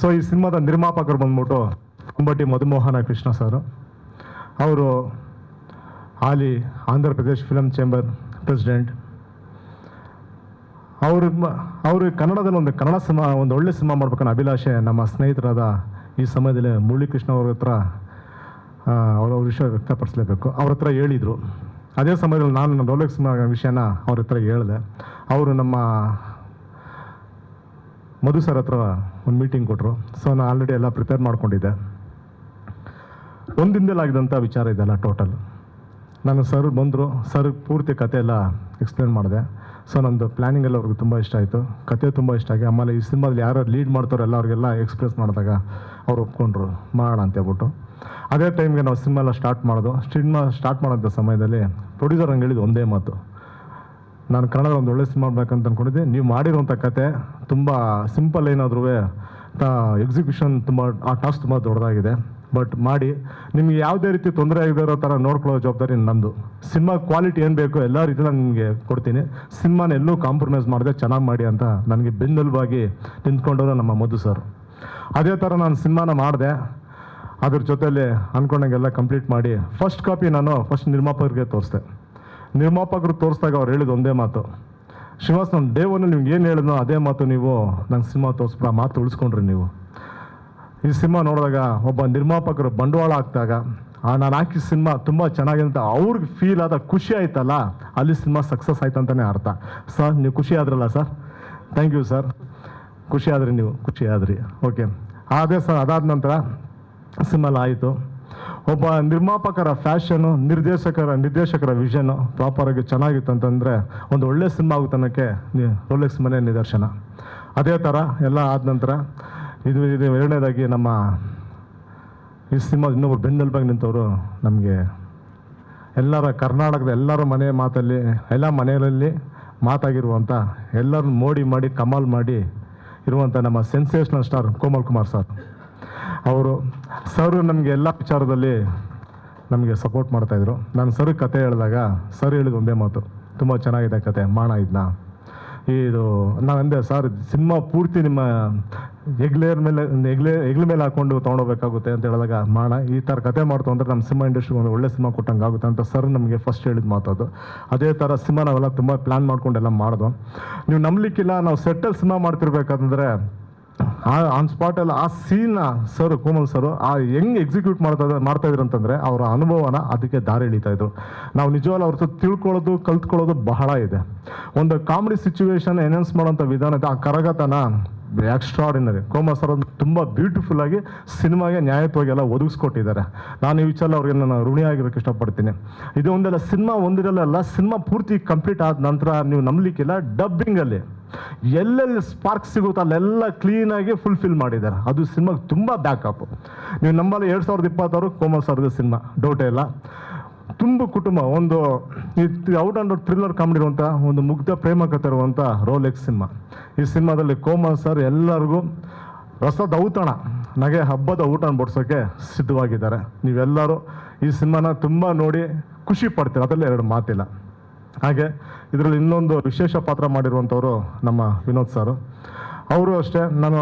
So ಈ ಸಿನಿಮಾದ ನಿರ್ಮಾಪಕರು ಬಂದ್ಬಿಟ್ಟು ಕುಂಬಟಿ ಮಧುಮೋಹನ ಕೃಷ್ಣ ಸರ್. ಅವರು ಹಾಲಿ Andhra Pradesh film chamber president. ಅವರು ಕನ್ನಡದಲ್ಲಿ ಕನ್ನಡ ಸಿನಿಮಾ ಒಂದು ಒಳ್ಳೆ ಸಿನಿಮಾ ಮಾಡ್ಬೇಕನ್ನೋ ಅಭಿಲಾಷೆ ನಮ್ಮ ಸ್ನೇಹಿತರಾದ ಈ ಸಮಯದಲ್ಲಿ ಮುರಳೀಕೃಷ್ಣ ಅವ್ರ ಹತ್ರ ಅವ್ರ ವಿಷಯ ವ್ಯಕ್ತಪಡಿಸಲೇಬೇಕು. ಅವ್ರ ಹತ್ರ ಹೇಳಿದರು. ಅದೇ ಸಮಯದಲ್ಲಿ ನಾನು ನಮ್ಮ ರೋಲೆಕ್ಸ್ ವಿಷಯನ ಅವ್ರ ಹತ್ರ ಹೇಳಿದೆ. ಅವರು ನಮ್ಮ ಮಧು ಸರ್ ಹತ್ರ ಒಂದು ಮೀಟಿಂಗ್ ಕೊಟ್ಟರು. ಸೊ ನಾನು ಆಲ್ರೆಡಿ ಎಲ್ಲ ಪ್ರಿಪೇರ್ ಮಾಡ್ಕೊಂಡಿದ್ದೆ. ಒಂದಿನದಲ್ಲಾಗಿದ್ದಂಥ ವಿಚಾರ ಇದೆಲ್ಲ ಟೋಟಲ್. ನಾನು ಸರ್ ಬಂದರು, ಸರ್ ಪೂರ್ತಿ ಕತೆ ಎಲ್ಲ ಎಕ್ಸ್ಪ್ಲೇನ್ ಮಾಡಿದೆ. ಸೊ ನಂದು ಪ್ಲ್ಯಾನಿಂಗ್ ಎಲ್ಲ ಅವ್ರಿಗೆ ತುಂಬ ಇಷ್ಟ ಆಯಿತು, ಕತೆ ತುಂಬ ಇಷ್ಟ ಆಗಿ. ಆಮೇಲೆ ಈ ಸಿನಿಮಾದಲ್ಲಿ ಯಾರು ಲೀಡ್ ಮಾಡ್ತಾರೋ ಎಲ್ಲ ಅವ್ರಿಗೆಲ್ಲ ಎಕ್ಸ್ಪ್ರೆಸ್ ಮಾಡಿದಾಗ ಅವ್ರು ಒಪ್ಕೊಂಡ್ರು ಮಾಡೋಣ ಅಂತೇಳ್ಬಿಟ್ಟು. ಅದೇ ಟೈಮ್ಗೆ ನಾವು ಸಿನಿಮಾ ಎಲ್ಲ ಸ್ಟಾರ್ಟ್ ಮಾಡೋಂಥ ಸಮಯದಲ್ಲಿ ಪ್ರೊಡ್ಯೂಸರ್ ಹಂಗೆ ಹೇಳಿದ್ದು ಒಂದೇ ಮಾತು, ನಾನು ಕನ್ನಡದ ಒಂದು ಒಳ್ಳೆ ಸಿನಿಮಾ ಮಾಡ್ಬೇಕಂತ ಅಂದ್ಕೊಂಡಿದ್ದೆ. ನೀವು ಮಾಡಿರೋಂಥ ಕತೆ ತುಂಬ ಸಿಂಪಲ್ ಏನಾದ್ರೂ ಎಕ್ಸಿಕ್ಯೂಷನ್ ಆ ಟಾಸ್ಕ್ ತುಂಬ ದೊಡ್ಡದಾಗಿದೆ. ಬಟ್ ಮಾಡಿ ನಿಮ್ಗೆ ಯಾವುದೇ ರೀತಿ ತೊಂದರೆ ಆಗದೇ ಇರೋ ಥರ ನೋಡ್ಕೊಳ್ಳೋ ಜವಾಬ್ದಾರಿ ನಂದು. ಸಿನಿಮಾ ಕ್ವಾಲಿಟಿ ಏನು ಬೇಕೋ ಎಲ್ಲ ರೀತಿಯಲ್ಲಿ ನಿಮಗೆ ಕೊಡ್ತೀನಿ. ಸಿನಿಮಾನ ಎಲ್ಲೂ ಕಾಂಪ್ರಮೈಸ್ ಮಾಡಿದೆ, ಚೆನ್ನಾಗಿ ಮಾಡಿ ಅಂತ ನನಗೆ ಬೆನ್ನೆಲುಬಾಗಿ ನಿಂತ್ಕೊಂಡವರು ನಮ್ಮ ಮಧು ಸರ್. ಅದೇ ಥರ ನಾನು ಸಿನಿಮಾನ ಮಾಡಿದೆ. ಅದ್ರ ಜೊತೆಯಲ್ಲಿ ಅಂದ್ಕೊಂಡಂಗೆಲ್ಲ ಕಂಪ್ಲೀಟ್ ಮಾಡಿ ಫಸ್ಟ್ ಕಾಪಿ ನಾನು ನಿರ್ಮಾಪಕರಿಗೆ ತೋರಿಸ್ದೆ. ನಿರ್ಮಾಪಕರು ತೋರಿಸಿದಾಗ ಅವ್ರು ಹೇಳಿದ ಒಂದೇ ಮಾತು, ಶ್ರೀನಿವಾಸ್ ನಾನು ಡೇ ಒನ್ ನಿಮ್ಗೆ ಏನು ಹೇಳಿದ್ನೋ ಅದೇ ಮಾತು ನೀವು ನಂಗೆ ಸಿನಿಮಾ ತೋರಿಸ್ಬಿಡ ಮಾತು ಉಳಿಸ್ಕೊಂಡ್ರಿ ನೀವು. ಈ ಸಿನಿಮಾ ನೋಡಿದಾಗ ಒಬ್ಬ ನಿರ್ಮಾಪಕರು ಬಂಡವಾಳ ಹಾಕಿದಾಗ ನಾನು ಹಾಕಿ ಸಿನಿಮಾ ತುಂಬ ಚೆನ್ನಾಗಿದೆ ಅಂತ ಅವ್ರಿಗೆ ಫೀಲ್ ಆದ ಖುಷಿ ಆಯ್ತಲ್ಲ, ಅಲ್ಲಿ ಸಿನಿಮಾ ಸಕ್ಸಸ್ ಆಯ್ತು ಅಂತಲೇ ಅರ್ಥ. ಸರ್ ನೀವು ಖುಷಿ ಆದ್ರಲ್ಲ ಸರ್? Thank you sir. ಖುಷಿ ಆದ್ರಿ, ನೀವು ಖುಷಿ ಆದ್ರಿ. ಓಕೆ, ಅದೇ ಸರ್. ಅದಾದ ನಂತರ ಸಿನಿಮಾಲ್ ಆಯಿತು. ಒಬ್ಬ ನಿರ್ಮಾಪಕರ ಫ್ಯಾಷನು, ನಿರ್ದೇಶಕರ ವಿಷನು ಪ್ರಾಪರಾಗಿ ಚೆನ್ನಾಗಿತ್ತು ಅಂತಂದರೆ ಒಂದು ಒಳ್ಳೆ ಸಿನಿಮಾ ಆಗುತ್ತನ್ನೋಕ್ಕೆ ರೋಲೆಕ್ಸ್ ಮನೆ ನಿದರ್ಶನ. ಅದೇ ಥರ ಎಲ್ಲ ಆದ ನಂತರ ಇದು ಎರಡನೇದಾಗಿ ನಮ್ಮ ಈ ಸಿನಿಮಾ ಇನ್ನೊಬ್ರು ಬೆನ್ನೆಲುಬಾಗಿ ನಿಂತವರು ನಮಗೆ ಎಲ್ಲರ ಕರ್ನಾಟಕದ ಎಲ್ಲರ ಎಲ್ಲ ಮನೆಯಲ್ಲಿ ಮಾತಾಗಿರುವಂಥ ಎಲ್ಲರನ್ನು ಮೋಡಿ ಮಾಡಿ ಕಮಾಲ್ ಮಾಡಿ ಇರುವಂಥ ನಮ್ಮ sensational star Komal Kumar sir. Sir ನಮಗೆ ಎಲ್ಲ ವಿಚಾರದಲ್ಲಿ ನಮಗೆ ಸಪೋರ್ಟ್ ಮಾಡ್ತಾಯಿದ್ರು. ನಾನು ಸರ್ ಕತೆ ಹೇಳಿದಾಗ ಸರ್ ಹೇಳಿದ ಒಂದೇ ಮಾತು, ತುಂಬ ಚೆನ್ನಾಗಿದೆ ಕತೆ, ಮಾಡೋಣ ಇದನ್ನ. ನಾವಂದೆ ಸರ್ ಸಿನಿಮಾ ಪೂರ್ತಿ ನಿಮ್ಮ ಹೆಗ್ಲ ಮೇಲೆ ಹಾಕೊಂಡು ತೊಗೊಂಡೋಗ್ಬೇಕಾಗುತ್ತೆ ಅಂತ ಹೇಳಿದಾಗ ಮಾಡೋಣ, ಈ ಥರ ಕತೆ ಮಾಡ್ತು ಅಂದರೆ ನಮ್ಮ ಸಿನಿಮಾ ಇಂಡಸ್ಟ್ರಿಗೆ ಒಂದು ಒಳ್ಳೆ ಸಿನಿಮಾ ಕೊಟ್ಟಂಗೆ ಆಗುತ್ತೆ ಅಂತ ಸರ್ ನಮಗೆ ಫಸ್ಟ್ ಹೇಳಿದ ಮಾತದು. ಅದೇ ಥರ ಸಿನಿಮಾ ನಾವೆಲ್ಲ ತುಂಬ ಪ್ಲ್ಯಾನ್ ಮಾಡ್ಕೊಂಡೆಲ್ಲ ಮಾಡಿದ್ವು. ನೀವು ನಂಬಲಿಕ್ಕಿಲ್ಲ, ನಾವು ಸೆಟ್ಟಲ್ಲಿ ಸಿನಿಮಾ ಮಾಡ್ತಿರ್ಬೇಕಾದ್ರೆ ಆನ್ ಸ್ಪಾಟಲ್ಲಿ ಆ ಸೀನ್ನ ಸರ್ ಕೋಮಲ್ ಸರು ಹೆಂಗೆ ಎಕ್ಸಿಕ್ಯೂಟ್ ಮಾಡ್ತಾಯಿದ್ರು ಅಂತಂದರೆ ಅವರ ಅನುಭವನ ಅದಕ್ಕೆ ದಾರಿ ಎಳಿತಾಯಿದ್ರು. ನಾವು ನಿಜವಾಗ್ಲೂ ಅವ್ರ ತಿಳ್ಕೊಳ್ಳೋದು ಕಲ್ತ್ಕೊಳ್ಳೋದು ಬಹಳ ಇದೆ. ಒಂದು ಕಾಮಿಡಿ ಸಿಚುವೇಶನ್ ಎನ್ಹಾನ್ಸ್ ಮಾಡೋಂಥ ವಿಧಾನ ಇದೆ. ಆ ಕರಗತನ ಎಕ್ಸ್ಟ್ರಾರ್ಡಿನರಿ. ಕೋಮಲ್ ಸರ್ ತುಂಬ ಬ್ಯೂಟಿಫುಲ್ಲಾಗಿ ಸಿನಿಮಾಗೆ ನ್ಯಾಯತ್ವಾಗಿ ಎಲ್ಲ ಒದಗಿಸ್ಕೊಟ್ಟಿದ್ದಾರೆ. ನಾನು ಈ ವಿಚಾರ ಅವ್ರಿಗೆ ನಾನು ಋಣಿಯಾಗಿರೋಕ್ಕೆ ಇಷ್ಟಪಡ್ತೀನಿ. ಇದು ಒಂದೆಲ್ಲ ಸಿನಿಮಾ ಒಂದಿರಲ್ಲ, ಸಿನಿಮಾ ಪೂರ್ತಿ ಕಂಪ್ಲೀಟ್ ಆದ ನಂತರ ನೀವು ನಂಬಲಿಕ್ಕಿಲ್ಲ, ಡಬ್ಬಿಂಗಲ್ಲಿ ಎಲ್ಲೆಲ್ಲಿ ಸ್ಪಾರ್ಕ್ ಸಿಗುತ್ತೋ ಅಲ್ಲೆಲ್ಲ ಕ್ಲೀನಾಗಿ ಫುಲ್ಫಿಲ್ ಮಾಡಿದ್ದಾರೆ. ಅದು ಸಿನಿಮಾಗೆ ತುಂಬ ಬ್ಯಾಕಪ್. ನೀವು ನಮ್ಮಲ್ಲಿ 2026 ಕೋಮಲ್ ಸರ್ದು ಸಿನಿಮಾ ಡೌಟೇ ಇಲ್ಲ. ತುಂಬ ಕುಟುಂಬ, ಒಂದು out and out thriller comedy ಇರುವಂಥ ಒಂದು ಮುಗ್ಧ ಪ್ರೇಮ ಕಥೆ ಇರುವಂಥ ರೋಲೆಕ್ಸ್ ಸಿನಿಮಾ. ಈ ಸಿನಿಮಾದಲ್ಲಿ ಕೋಮಲ್ ಸರ್ ಎಲ್ಲರಿಗೂ ರಸದ ಔತಣ, ನಗೆ ಹಬ್ಬದ ಊಟ ಬಡಿಸೋಕ್ಕೆ ಸಿದ್ಧವಾಗಿದ್ದಾರೆ. ನೀವೆಲ್ಲರೂ ಈ ಸಿನಿಮಾನ ತುಂಬ ನೋಡಿ ಖುಷಿ ಪಡ್ತೀರ, ಅದರಲ್ಲಿ ಎರಡು ಮಾತಿಲ್ಲ. ಹಾಗೆ ಇದರಲ್ಲಿ ಇನ್ನೊಂದು ವಿಶೇಷ ಪಾತ್ರ ಮಾಡಿರುವಂಥವರು ನಮ್ಮ ವಿನೋದ್ ಸರ್. ಅವರು ಅಷ್ಟೇ. ನಾನು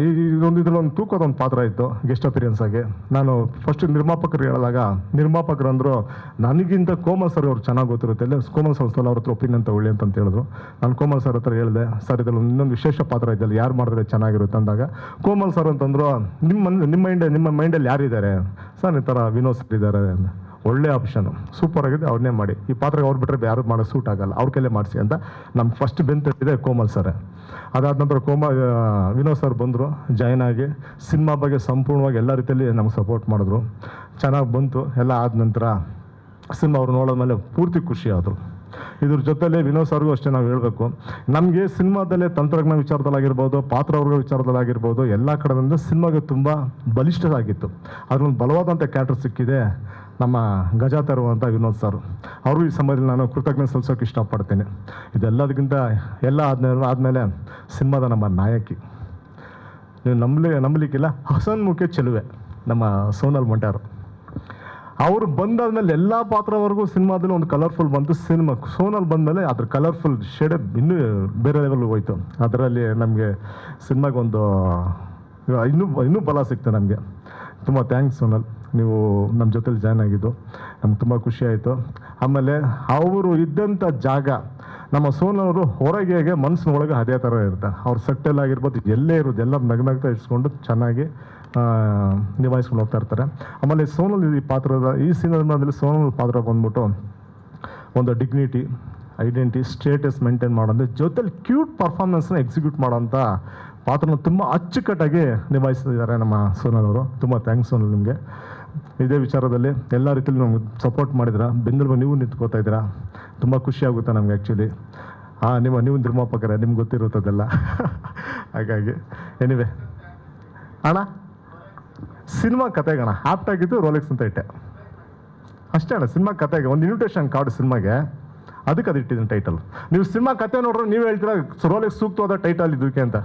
ಇದರಲ್ಲೊಂದು ತೂಕದೊಂದು ಪಾತ್ರ ಇತ್ತು ಗೆಸ್ಟ್ ಅಪಿರಿಯನ್ಸ್ ಆಗಿ. ನಾನು ಫಸ್ಟ್ ನಿರ್ಮಾಪಕರಿಗೆ ಹೇಳಿದಾಗ ನಿರ್ಮಾಪಕರಂದರು ನನಗಿಂತ ಕೋಮಲ್ ಸರ್ ಅವ್ರು ಚೆನ್ನಾಗಿ ಗೊತ್ತಿರುತ್ತೆ, ಇಲ್ಲ ಕೋಮಲ್ ಸರ್ ಅವ್ರ ಹತ್ರ ಒಪಿನಿಯನ್ ತಗೊಳ್ಳಿ ಅಂತ ಹೇಳಿದ್ರು. ನಾನು ಕೋಮಲ್ ಸರ್ ಹತ್ರ ಹೇಳಿದೆ, ಸರ್ ಇದರಲ್ಲಿ ಇನ್ನೊಂದು ವಿಶೇಷ ಪಾತ್ರ ಇದೆಯಲ್ಲ, ಯಾರು ಮಾಡಿದ್ರೆ ಚೆನ್ನಾಗಿರುತ್ತೆ ಅಂದಾಗ ಕೋಮಲ್ ಸರ್ ಅಂತಂದರು, ನಿಮ್ಮ ಮೈಂಡಲ್ಲಿ ಯಾರಿದ್ದಾರೆ ಸರ್? ಈ ಥರ ವಿನೋದ್ ಸರ್ ಇದ್ದಾರೆ. ಒಳ್ಳೆ ಆಪ್ಷನು, ಸೂಪರ್ ಆಗಿದೆ, ಅವ್ರನ್ನೇ ಮಾಡಿ. ಈ ಪಾತ್ರಕ್ಕೆ ಅವ್ರು ಬಿಟ್ಟರೆ ಯಾರು ಮಾಡೋ ಸೂಟ್ ಆಗಲ್ಲ, ಅವ್ರ ಕೈಲೇ ಮಾಡಿಸಿ ಅಂತ ನಮ್ಗೆ ಫಸ್ಟ್ ಬೆಂತಿದೆ ಕೋಮಲ್ ಸರ್. ಅದಾದ ನಂತರ ವಿನೋದ್ ಸರ್ ಬಂದರು, ಜಾಯ್ನ್ ಆಗಿ ಸಿನಿಮಾ ಬಗ್ಗೆ ಸಂಪೂರ್ಣವಾಗಿ ಎಲ್ಲ ರೀತಿಯಲ್ಲಿ ನಮ್ಗೆ ಸಪೋರ್ಟ್ ಮಾಡಿದ್ರು. ಚೆನ್ನಾಗಿ ಬಂತು. ಎಲ್ಲ ಆದ ನಂತರ ಸಿನಿಮಾ ಅವ್ರು ನೋಡೋದ್ಮೇಲೆ ಪೂರ್ತಿ ಖುಷಿ ಆದರು. ಇದ್ರ ಜೊತೆಲಿ ವಿನೋದ್ ಸರ್ಗೂ ಅಷ್ಟೇ ನಾವು ಹೇಳಬೇಕು, ನಮಗೆ ಸಿನಿಮಾದಲ್ಲೇ ತಂತ್ರಜ್ಞಾನ ವಿಚಾರದಲ್ಲಾಗಿರ್ಬೋದು, ಪಾತ್ರವರ್ಗ ವಿಚಾರದಲ್ಲಾಗಿರ್ಬೋದು, ಎಲ್ಲ ಕಡೆಯಿಂದ ಸಿನಿಮಾಗೆ ತುಂಬ ಬಲಿಷ್ಠರಾಗಿತ್ತು. ಅದರೊಂದು ಬಲವಾದಂಥ ಕ್ಯಾರೆಕ್ಟರ್ ಸಿಕ್ಕಿದೆ ನಮ್ಮ ಗಜ ತರುವಂಥ ವಿನೋದ್ ಸರ್. ಅವರು ಈ ಸಮಯದಲ್ಲಿ ನಾನು ಕೃತಜ್ಞತೆ ಸಲ್ಲಿಸೋಕೆ ಇಷ್ಟಪಡ್ತೀನಿ. ಇದೆಲ್ಲದಕ್ಕಿಂತ ಎಲ್ಲ ಆದಮೇಲೆ ಸಿನಿಮಾದ ನಮ್ಮ ನಾಯಕಿ, ನೀವು ನಂಬಲಿಕ್ಕಿಲ್ಲ, ಹಸನ್ಮುಖಿ ಚೆಲುವೆ ನಮ್ಮ ಸೋನಲ್ ಮೊಂಟ್ಯಾರು. ಅವರು ಬಂದಾದ್ಮೇಲೆ ಎಲ್ಲ ಪಾತ್ರವರೆಗೂ ಸಿನಿಮಾದಲ್ಲಿ ಒಂದು ಕಲರ್ಫುಲ್ ಬಂತು. ಸೋನಲ್ ಬಂದಮೇಲೆ ಅದ್ರ ಕಲರ್ಫುಲ್ ಶೇಡ್ ಇನ್ನೂ ಬೇರೆ ಲೆವೆಲ್ ಹೋಯ್ತು. ಅದರಲ್ಲಿ ನಮಗೆ ಸಿನಿಮಾಗೆ ಒಂದು ಇನ್ನೂ ಬಲ ಸಿಗ್ತದೆ ನಮಗೆ. ತುಂಬ ಥ್ಯಾಂಕ್ಸ್ ಸೋನಲ್, ನೀವು ನಮ್ಮ ಜೊತೆಲಿ ಜಾಯ್ನ್ ಆಗಿದ್ದು ನಮ್ಗೆ ತುಂಬ ಖುಷಿ ಆಯಿತು. ಆಮೇಲೆ ಅವರು ಇದ್ದಂಥ ಜಾಗ ನಮ್ಮ ಸೋನವರು ಹೊರಗೆ ಮನಸ್ಸಿನೊಳಗೆ ಅದೇ ಥರ ಇರ್ತಾರೆ. ಅವ್ರ ಸೆಟ್ಟೆಲ್ಲ ಆಗಿರ್ಬೋದು, ಎಲ್ಲೇ ಇರೋದು ಎಲ್ಲ ನಗ್ನಗ್ತಾ ಇಟ್ಸ್ಕೊಂಡು ಚೆನ್ನಾಗಿ ನಿಭಾಯಿಸ್ಕೊಂಡು ಹೋಗ್ತಾ ಇರ್ತಾರೆ. ಆಮೇಲೆ ಸೋನಲ್ ಈ ಸಿನಿಮಾದಲ್ಲಿ ಸೋನಲ್ ಪಾತ್ರ ಬಂದ್ಬಿಟ್ಟು ಒಂದು ಡಿಗ್ನಿಟಿ, ಐಡೆಂಟಿಟಿ, ಸ್ಟೇಟಸ್ ಮೇಂಟೈನ್ ಮಾಡೋದು, ಜೊತೆಲಿ ಕ್ಯೂಟ್ ಪರ್ಫಾರ್ಮೆನ್ಸ್ನ ಎಕ್ಸಿಕ್ಯೂಟ್ ಮಾಡೋಂಥ ಪಾತ್ರನ ತುಂಬ ಅಚ್ಚುಕಟ್ಟಾಗಿ ನಿಭಾಯಿಸಿದ್ದಾರೆ ನಮ್ಮ ಸೋನಲ್ ಅವರು. ತುಂಬ ಥ್ಯಾಂಕ್ಸ್ ಸೋನಲ್ ನಿಮಗೆ. ಇದೇ ವಿಚಾರದಲ್ಲಿ ಎಲ್ಲ ರೀತಿಯಲ್ಲಿ ನಮ್ಗೆ ಸಪೋರ್ಟ್ ಮಾಡಿದ್ರ, ಬೆಂಬಲ ನೀವು ನಿಂತ್ಕೋತಾ ಇದ್ದೀರಾ, ತುಂಬ ಖುಷಿ ಆಗುತ್ತೆ ನಮ್ಗೆ ಆ್ಯಕ್ಚುಲಿ. ನೀವು ನಿರ್ಮಾಪಕರೇ, ನಿಮ್ಗೆ ಗೊತ್ತಿರುತ್ತದೆಲ್ಲ. ಹಾಗಾಗಿ ಎನಿವೆ ಅಣ್ಣ, ಸಿನಿಮಾ ಕತೆಗಣ ಆಪ್ಟಾಗಿದ್ದು ರೋಲೆಕ್ಸ್ ಅಂತ ಇಟ್ಟೆ ಅಷ್ಟೇ ಅಣ್ಣ. ಸಿನಿಮಾ ಕತೆಗೆ ಒಂದು ಇನ್ವಿಟೇಷನ್ ಕಾರ್ಡ್ ಸಿನಿಮಾಗೆ, ಅದಕ್ಕೆ ಅದು ಇಟ್ಟಿದ್ದೀನಿ ಟೈಟಲ್. ನೀವು ಸಿನಿಮಾ ಕತೆ ನೋಡ್ರೆ ನೀವು ಹೇಳ್ತೀರಾ ರೋಲೆಕ್ಸ್ ಸೂಕ್ತವಾದ ಟೈಟಲ್ ಇದಕ್ಕೆ ಅಂತ.